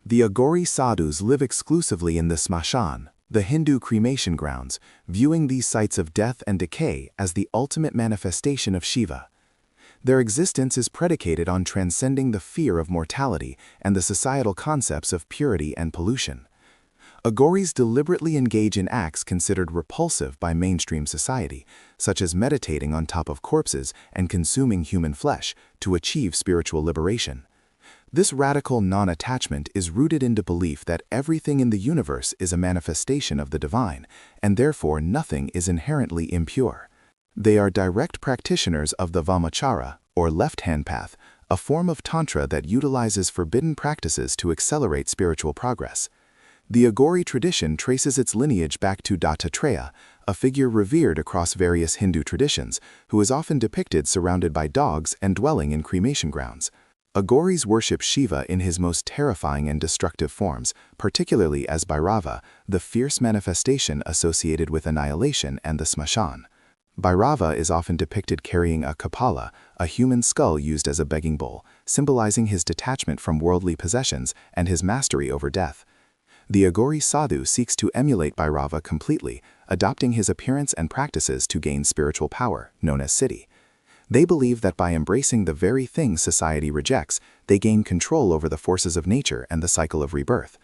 The Aghori sadhus live exclusively in the smashan, the Hindu cremation grounds, viewing these sites of death and decay as the ultimate manifestation of Shiva. Their existence is predicated on transcending the fear of mortality and the societal concepts of purity and pollution. Aghoris deliberately engage in acts considered repulsive by mainstream society, such as meditating on top of corpses and consuming human flesh to achieve spiritual liberation. This radical non-attachment is rooted in the belief that everything in the universe is a manifestation of the divine, and therefore nothing is inherently impure. They are direct practitioners of the Vamachara, or left-hand path, a form of tantra that utilizes forbidden practices to accelerate spiritual progress. The Aghori tradition traces its lineage back to Dattatreya, a figure revered across various Hindu traditions, who is often depicted surrounded by dogs and dwelling in cremation grounds. Aghoris worship Shiva in his most terrifying and destructive forms, particularly as Bhairava, the fierce manifestation associated with annihilation and the smashan. Bhairava is often depicted carrying a kapala, a human skull used as a begging bowl, symbolizing his detachment from worldly possessions and his mastery over death. The Aghori sadhu seeks to emulate Bhairava completely, adopting his appearance and practices to gain spiritual power, known as Siddhi. They believe that by embracing the very things society rejects, they gain control over the forces of nature and the cycle of rebirth.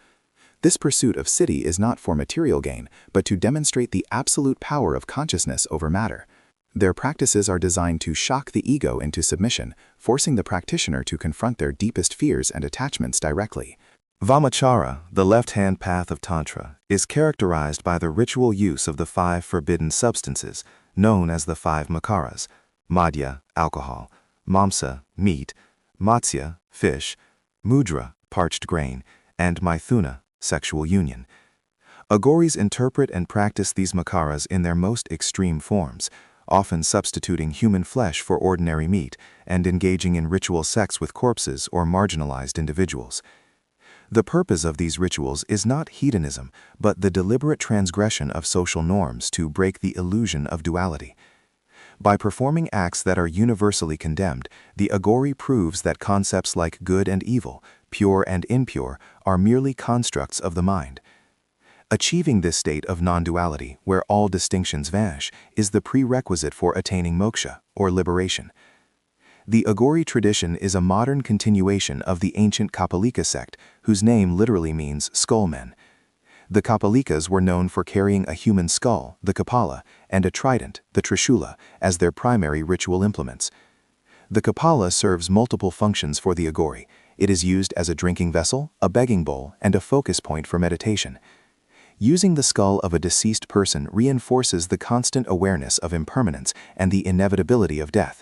This pursuit of Siddhi is not for material gain, but to demonstrate the absolute power of consciousness over matter. Their practices are designed to shock the ego into submission, forcing the practitioner to confront their deepest fears and attachments directly. Vamachara, the left-hand path of Tantra, is characterized by the ritual use of the 5 forbidden substances, known as the 5 makaras: madhya, alcohol; mamsa, meat; matsya, fish; mudra, parched grain; and maithuna, sexual union. Aghoris interpret and practice these makaras in their most extreme forms, often substituting human flesh for ordinary meat and engaging in ritual sex with corpses or marginalized individuals. The purpose of these rituals is not hedonism, but the deliberate transgression of social norms to break the illusion of duality. By performing acts that are universally condemned, the Aghori proves that concepts like good and evil, pure and impure, are merely constructs of the mind. Achieving this state of non-duality, where all distinctions vanish, is the prerequisite for attaining moksha, or liberation. The Aghori tradition is a modern continuation of the ancient Kapalika sect, whose name literally means skullmen. The Kapalikas were known for carrying a human skull, the kapala, and a trident, the trishula, as their primary ritual implements. The kapala serves multiple functions for the Aghori. It is used as a drinking vessel, a begging bowl, and a focus point for meditation. Using the skull of a deceased person reinforces the constant awareness of impermanence and the inevitability of death.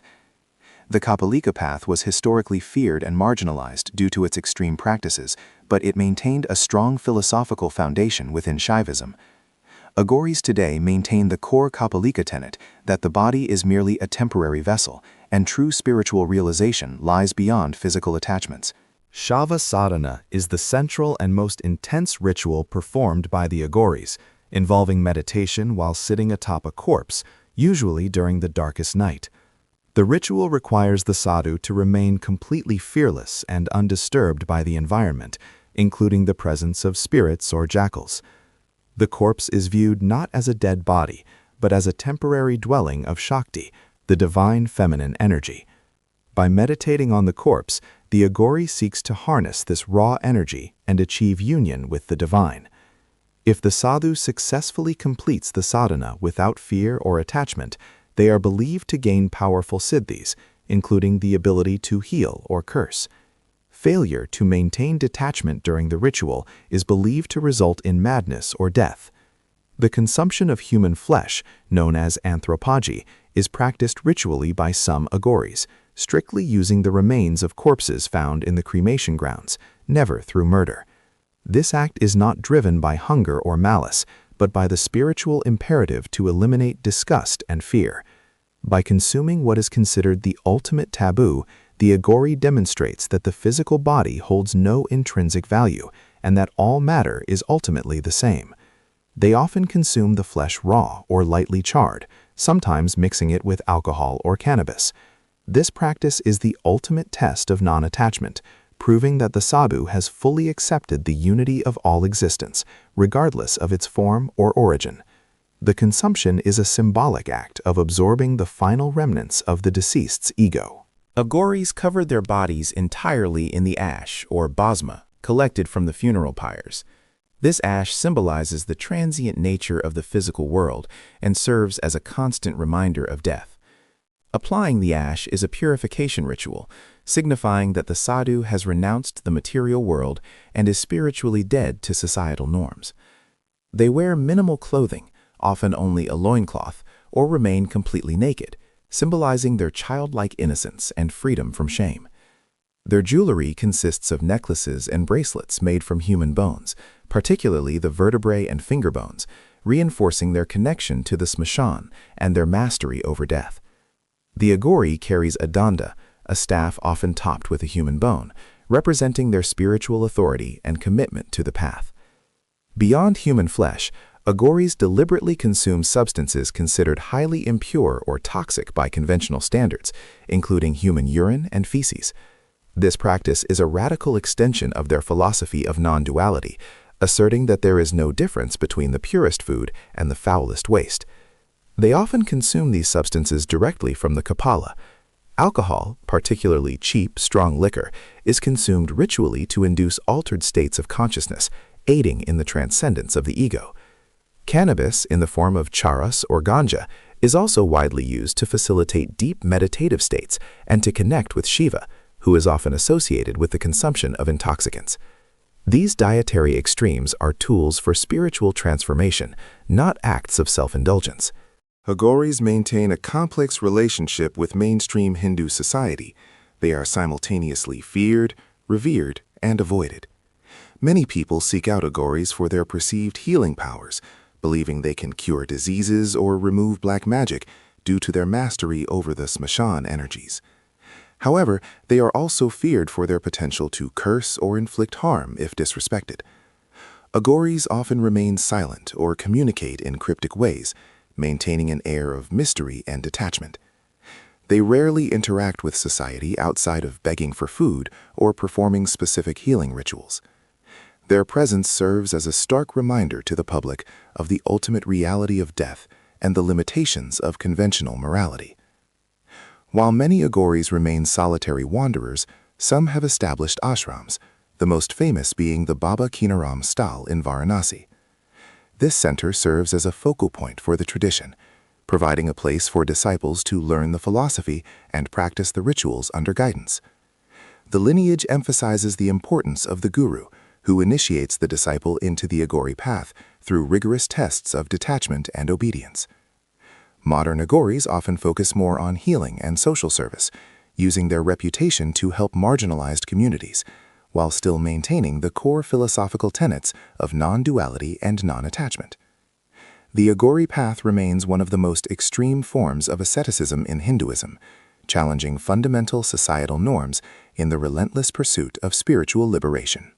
The Kapalika path was historically feared and marginalized due to its extreme practices, but it maintained a strong philosophical foundation within Shaivism. Aghoris today maintain the core Kapalika tenet that the body is merely a temporary vessel, and true spiritual realization lies beyond physical attachments. Shava sadhana is the central and most intense ritual performed by the Aghoris, involving meditation while sitting atop a corpse, usually during the darkest night. The ritual requires the sadhu to remain completely fearless and undisturbed by the environment, including the presence of spirits or jackals. The corpse is viewed not as a dead body, but as a temporary dwelling of Shakti, the divine feminine energy. By meditating on the corpse, the Aghori seeks to harness this raw energy and achieve union with the divine. If the sadhu successfully completes the sadhana without fear or attachment, they are believed to gain powerful Siddhis, including the ability to heal or curse. Failure to maintain detachment during the ritual is believed to result in madness or death. The consumption of human flesh, known as anthrophagy, is practiced ritually by some Aghoris, strictly using the remains of corpses found in the cremation grounds, never through murder. This act is not driven by hunger or malice, but by the spiritual imperative to eliminate disgust and fear. By consuming what is considered the ultimate taboo, the Aghori demonstrates that the physical body holds no intrinsic value and that all matter is ultimately the same. They often consume the flesh raw or lightly charred, sometimes mixing it with alcohol or cannabis. This practice is the ultimate test of non-attachment, proving that the sadhu has fully accepted the unity of all existence, regardless of its form or origin. The consumption is a symbolic act of absorbing the final remnants of the deceased's ego. Aghoris covered their bodies entirely in the ash, or bhasma, collected from the funeral pyres. This ash symbolizes the transient nature of the physical world and serves as a constant reminder of death. Applying the ash is a purification ritual, signifying that the sadhu has renounced the material world and is spiritually dead to societal norms. They wear minimal clothing, often only a loincloth, or remain completely naked, symbolizing their childlike innocence and freedom from shame. Their jewelry consists of necklaces and bracelets made from human bones, particularly the vertebrae and finger bones, reinforcing their connection to the smashan and their mastery over death. The Aghori carries a danda, a staff often topped with a human bone, representing their spiritual authority and commitment to the path. Beyond human flesh, Aghoris deliberately consume substances considered highly impure or toxic by conventional standards, including human urine and feces. This practice is a radical extension of their philosophy of non-duality, asserting that there is no difference between the purest food and the foulest waste. They often consume these substances directly from the kapala. Alcohol, particularly cheap, strong liquor, is consumed ritually to induce altered states of consciousness, aiding in the transcendence of the ego. Cannabis, in the form of charas or ganja, is also widely used to facilitate deep meditative states and to connect with Shiva, who is often associated with the consumption of intoxicants. These dietary extremes are tools for spiritual transformation, not acts of self-indulgence. Aghoris maintain a complex relationship with mainstream Hindu society. They are simultaneously feared, revered, and avoided. Many people seek out Aghoris for their perceived healing powers, believing they can cure diseases or remove black magic due to their mastery over the smashan energies. However, they are also feared for their potential to curse or inflict harm if disrespected. Aghoris often remain silent or communicate in cryptic ways, maintaining an air of mystery and detachment. They rarely interact with society outside of begging for food or performing specific healing rituals. Their presence serves as a stark reminder to the public of the ultimate reality of death and the limitations of conventional morality. While many Aghoris remain solitary wanderers, some have established ashrams, the most famous being the Baba Kinaram Stal in Varanasi. This center serves as a focal point for the tradition, providing a place for disciples to learn the philosophy and practice the rituals under guidance. The lineage emphasizes the importance of the guru, who initiates the disciple into the Aghori path through rigorous tests of detachment and obedience. Modern Aghoris often focus more on healing and social service, using their reputation to help marginalized communities, while still maintaining the core philosophical tenets of non-duality and non-attachment. The Aghori path remains one of the most extreme forms of asceticism in Hinduism, challenging fundamental societal norms in the relentless pursuit of spiritual liberation.